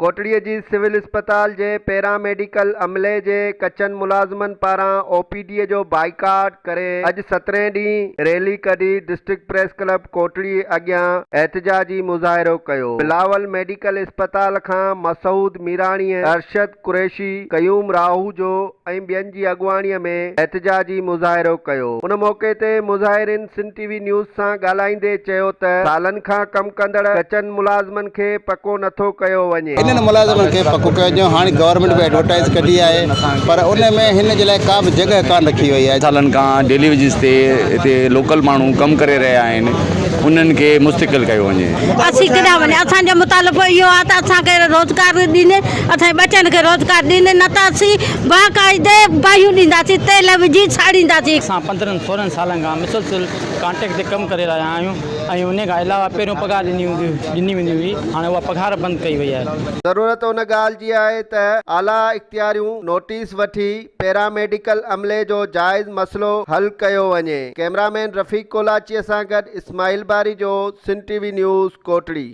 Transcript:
कोटड़ीअ जी civil अस्पताल जे paramedical अमले जे कचनि मुलाज़िमनि पारां ओपीडी जो बाइकाट करे अॼु 17 ॾींहुं रैली कढी डिस्ट्रिक्ट प्रेस क्लब कोटड़ी अॻियां एहतजाजी मुज़ाहिरो कयो। बिलावल मेडिकल अस्पताल खां मसूद मीराणीअ, अरशद कुरैशी, कयूम राहूजो ऐं ॿियनि जी अॻुवाणीअ में एहतजाजी मुज़ाहिरो कयो। उन मौके ते मुज़ाहिरीन सिंध टीवी न्यूज़ सां ॻाल्हाईंदे चयो त सालनि खां कमु कंदड़ कचनि मुलाज़िमनि खे पको नथो कयो वञे। इन मुलाज़िमनि खे पको कयो। हाणे गवर्नमेंट में एडवर्टाइज कढी आहे पर उन में हिन जे लाइ का बि जॻह कान रखी वई आहे। सालनि खां डेली वेजिस ते हिते लोकल माण्हू कमु करे रहिया आहिनि, उन्हनि खे मुस्तक़िल कयो वञे। असीं केॾां वञे, असांजो मुतालबो इहो आहे त असांखे रोज़गार ॾींदे, असांजे बच्चनि खे रोज़गार ॾींदे, न त असीं बाक़ाइदे बाहियूं ॾींदासीं, तेल विझी छाड़ींदासीं। असां 15-16 सालनि खां मुसलसिल कॉन्ट्रैक्ट ते कमु करे रहिया आहियूं ऐं उन खां अलावा पहिरियों पघार ॾिनी वेंदी हुई, हाणे उहा पघार बंदि कई वई आहे। ज़रूरत उन ॻाल्हि जी आहे त आला इख्तियारियूं नोटिस वठी पैरामेडिकल अमले जो जाइज़ मसइलो हल कयो वञे। कैमरामैन रफ़ीक कोलाचीअ सां गॾु इस्माइल बारी जो सिंध टीवी न्यूज़ कोटड़ी।